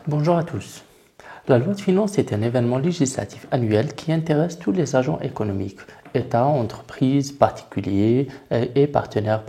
Bonjour à tous. La loi de finances est un événement législatif annuel qui intéresse tous les agents économiques, États, entreprises, particuliers et partenaires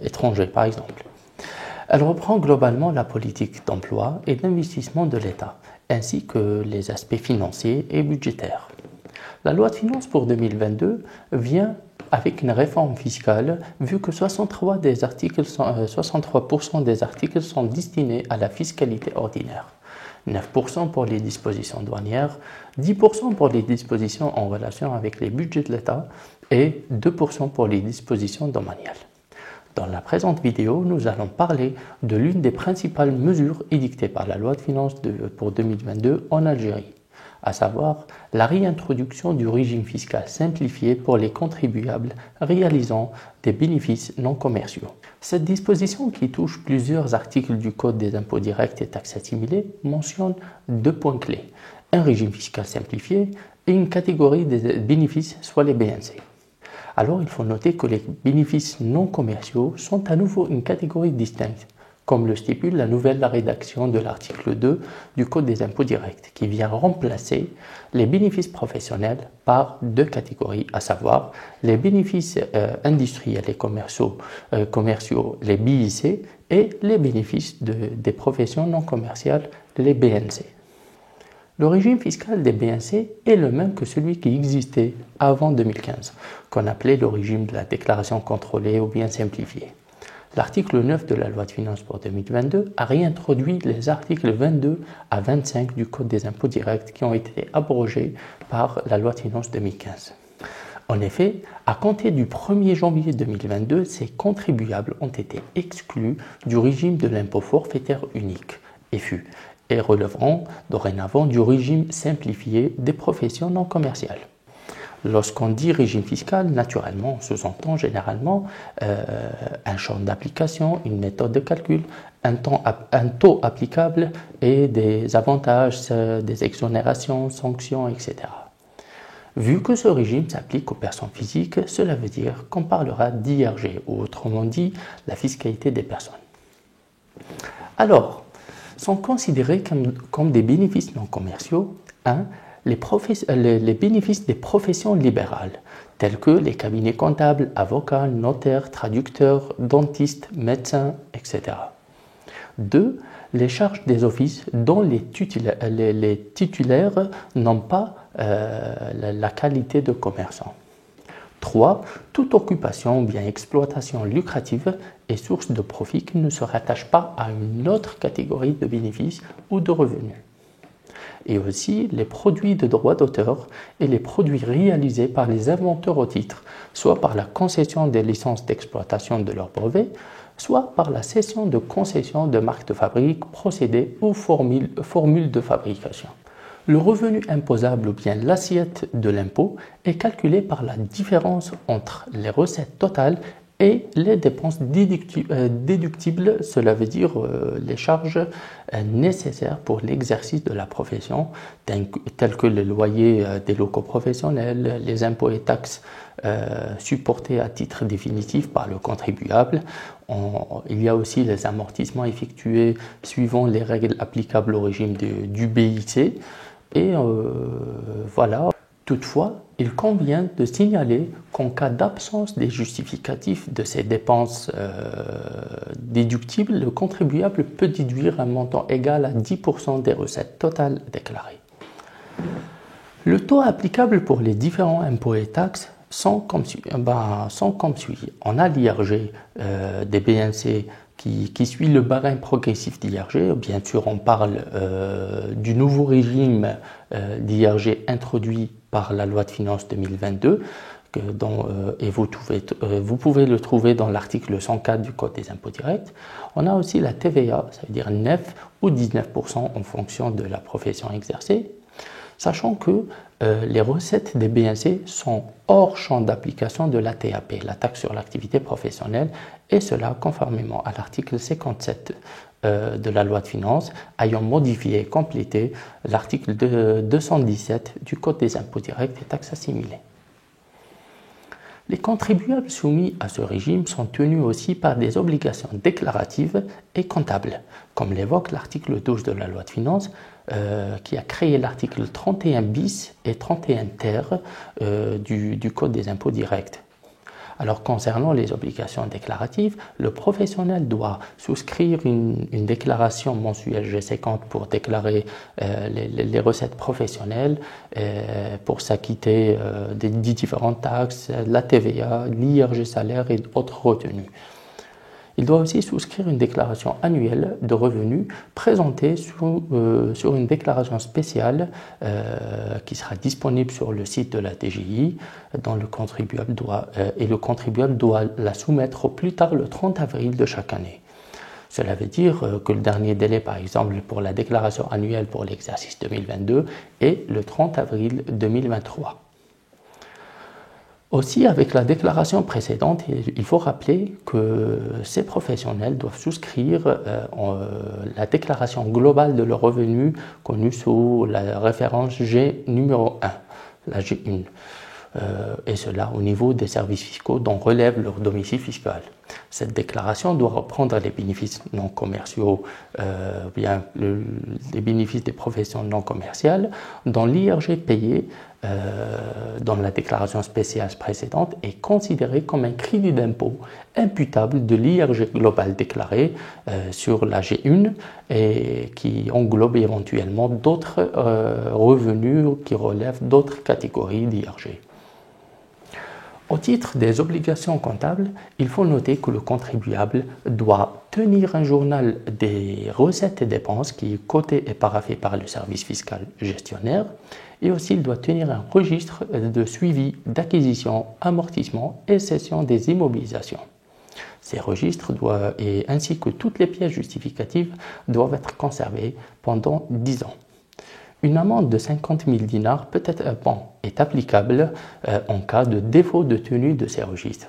étrangers par exemple. Elle reprend globalement la politique d'emploi et d'investissement de l'État, ainsi que les aspects financiers et budgétaires. La loi de finances pour 2022 vient avec une réforme fiscale, vu que 63% des articles sont destinés à la fiscalité ordinaire, 9% pour les dispositions douanières, 10% pour les dispositions en relation avec les budgets de l'État et 2% pour les dispositions domaniales. Dans la présente vidéo, nous allons parler de l'une des principales mesures édictées par la loi de finances pour 2022 en Algérie, à savoir la réintroduction du régime fiscal simplifié pour les contribuables réalisant des bénéfices non commerciaux. Cette disposition, qui touche plusieurs articles du Code des impôts directs et taxes assimilées, mentionne deux points clés: un régime fiscal simplifié et une catégorie des bénéfices, soit les BNC. Alors, il faut noter que les bénéfices non commerciaux sont à nouveau une catégorie distincte, comme le stipule la nouvelle rédaction de l'article 2 du Code des impôts directs, qui vient remplacer les bénéfices professionnels par deux catégories, à savoir les bénéfices industriels et commerciaux, les BIC, et les bénéfices des professions non commerciales, les BNC. Le régime fiscal des BNC est le même que celui qui existait avant 2015, qu'on appelait le régime de la déclaration contrôlée ou bien simplifié. L'article 9 de la loi de finances pour 2022 a réintroduit les articles 22 à 25 du Code des impôts directs qui ont été abrogés par la loi de finances 2015. En effet, à compter du 1er janvier 2022, ces contribuables ont été exclus du régime de l'impôt forfaitaire unique, FU, et relèveront dorénavant du régime simplifié des professions non commerciales. Lorsqu'on dit régime fiscal, naturellement, on sous-entend généralement un champ d'application, une méthode de calcul, un taux applicable et des avantages, des exonérations, sanctions, etc. Vu que ce régime s'applique aux personnes physiques, cela veut dire qu'on parlera d'IRG, ou autrement dit, la fiscalité des personnes. Alors, sont considérés comme des bénéfices non commerciaux, les bénéfices des professions libérales, tels que les cabinets comptables, avocats, notaires, traducteurs, dentistes, médecins, etc. 2. Les charges des offices dont les titulaires n'ont pas la qualité de commerçant. 3. Toute occupation ou bien exploitation lucrative et source de profit qui ne se rattache pas à une autre catégorie de bénéfices ou de revenus. Et aussi les produits de droit d'auteur et les produits réalisés par les inventeurs au titre, soit par la concession des licences d'exploitation de leurs brevets, soit par la cession de concession de marques de fabrique, procédés ou formules de fabrication. Le revenu imposable ou bien l'assiette de l'impôt est calculé par la différence entre les recettes totales et les dépenses déductibles, cela veut dire les charges nécessaires pour l'exercice de la profession, telles que le loyer des locaux professionnels, les impôts et taxes supportés à titre définitif par le contribuable. Il y a aussi les amortissements effectués suivant les règles applicables au régime du BIC. Et voilà. Toutefois, il convient de signaler qu'en cas d'absence des justificatifs de ces dépenses déductibles, le contribuable peut déduire un montant égal à 10% des recettes totales déclarées. Le taux applicable pour les différents impôts et taxes sont comme suit. On a l'IRG des BNC qui suit le barème progressif d'IRG. Bien sûr, on parle du nouveau régime d'IRG introduit par la loi de finances 2022, et vous pouvez le trouver dans l'article 104 du Code des impôts directs. On a aussi la TVA, ça veut dire 9 ou 19% en fonction de la profession exercée, sachant que les recettes des BNC sont hors champ d'application de la TAP, la taxe sur l'activité professionnelle, et cela conformément à l'article 57 de la loi de finances, ayant modifié et complété l'article 217 du Code des impôts directs et taxes assimilées. Les contribuables soumis à ce régime sont tenus aussi par des obligations déclaratives et comptables, comme l'évoque l'article 12 de la loi de finances, qui a créé l'article 31 bis et 31 ter du Code des impôts directs. Alors, concernant les obligations déclaratives, le professionnel doit souscrire une déclaration mensuelle G50 pour déclarer les recettes professionnelles, pour s'acquitter des différentes taxes, la TVA, l'IRG salaire et autres retenues. Il doit aussi souscrire une déclaration annuelle de revenus présentée sur une déclaration spéciale qui sera disponible sur le site de la DGI, dont le contribuable doit la soumettre au plus tard le 30 avril de chaque année. Cela veut dire que le dernier délai, par exemple, pour la déclaration annuelle pour l'exercice 2022 est le 30 avril 2023. Aussi, avec la déclaration précédente, il faut rappeler que ces professionnels doivent souscrire la déclaration globale de leurs revenus connue sous la référence G numéro 1, la G1, et cela au niveau des services fiscaux dont relève leur domicile fiscal. Cette déclaration doit reprendre les bénéfices non commerciaux, les bénéfices des professions non commerciales, dont l'IRG payé dans la déclaration spéciale précédente est considéré comme un crédit d'impôt imputable de l'IRG global déclaré sur la G1 et qui englobe éventuellement d'autres revenus qui relèvent d'autres catégories d'IRG. Au titre des obligations comptables, il faut noter que le contribuable doit tenir un journal des recettes et dépenses qui est coté et paraphé par le service fiscal gestionnaire, et aussi il doit tenir un registre de suivi d'acquisition, amortissement et cession des immobilisations. Ces registres ainsi que toutes les pièces justificatives doivent être conservés pendant 10 ans. Une amende de 50 000 dinars est applicable en cas de défaut de tenue de ces registres.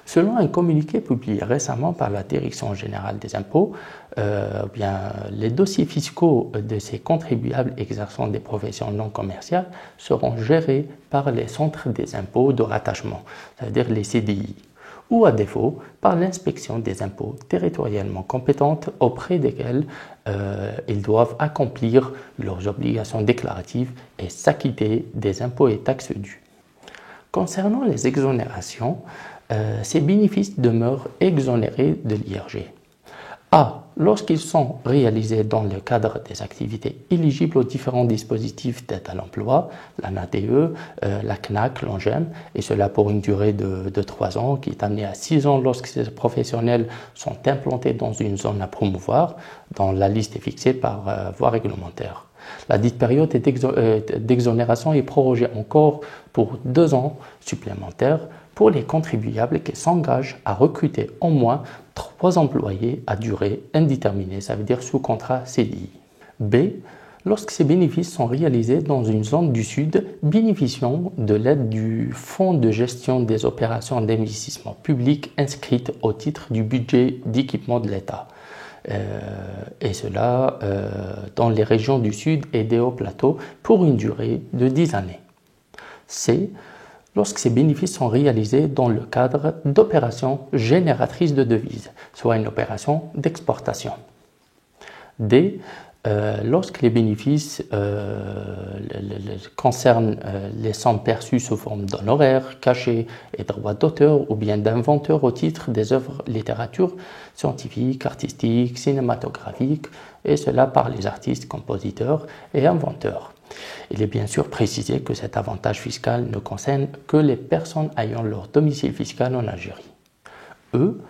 Selon un communiqué publié récemment par la Direction générale des impôts, les dossiers fiscaux de ces contribuables exerçant des professions non commerciales seront gérés par les centres des impôts de rattachement, c'est-à-dire les CDI, ou à défaut par l'inspection des impôts territorialement compétente auprès desquelles ils doivent accomplir leurs obligations déclaratives et s'acquitter des impôts et taxes dus. Concernant les exonérations, ces bénéfices demeurent exonérés de l'IRG. A. Lorsqu'ils sont réalisés dans le cadre des activités éligibles aux différents dispositifs d'aide à l'emploi, la NADE, la CNAC, l'ONGEM, et cela pour une durée de 3 ans, qui est amenée à 6 ans lorsque ces professionnels sont implantés dans une zone à promouvoir, dont la liste est fixée par voie réglementaire. La dite période d'exonération est prorogée encore pour 2 ans supplémentaires pour les contribuables qui s'engagent à recruter au moins 3 employés à durée indéterminée, ça veut dire sous contrat CDI. B. Lorsque ces bénéfices sont réalisés dans une zone du Sud bénéficiant de l'aide du Fonds de gestion des opérations d'investissement public inscrite au titre du budget d'équipement de l'État. Et cela dans les régions du Sud et des hauts plateaux pour une durée de 10 années. C. Lorsque ces bénéfices sont réalisés dans le cadre d'opérations génératrices de devises, soit une opération d'exportation. D. Lorsque les bénéfices concernent les sommes perçues sous forme d'honoraires, cachets et droits d'auteur ou bien d'inventeur au titre des œuvres littérature scientifiques, artistiques, cinématographiques, et cela par les artistes, compositeurs et inventeurs. Il est bien sûr précisé que cet avantage fiscal ne concerne que les personnes ayant leur domicile fiscal en Algérie. E.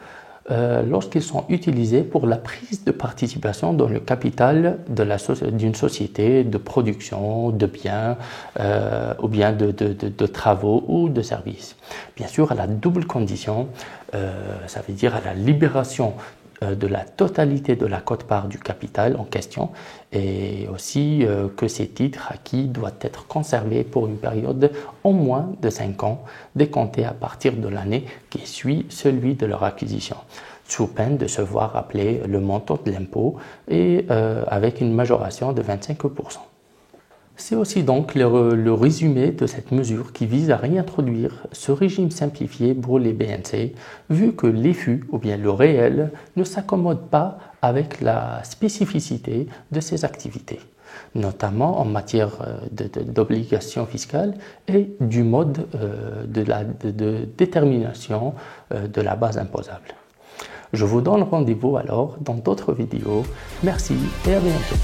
Lorsqu'ils sont utilisés pour la prise de participation dans le capital d'une société de production de biens ou bien de travaux ou de services. Bien sûr, à la double condition, ça veut dire à la libération de la totalité de la quote-part du capital en question et aussi que ces titres acquis doivent être conservés pour une période au moins de 5 ans décomptée à partir de l'année qui suit celui de leur acquisition, sous peine de se voir rappeler le montant de l'impôt et avec une majoration de 25%. C'est aussi donc le résumé de cette mesure qui vise à réintroduire ce régime simplifié pour les BNC, vu que les FU ou bien le réel ne s'accommode pas avec la spécificité de ces activités, notamment en matière d'obligations fiscales et du mode de détermination de la base imposable. Je vous donne rendez-vous alors dans d'autres vidéos. Merci et à bientôt.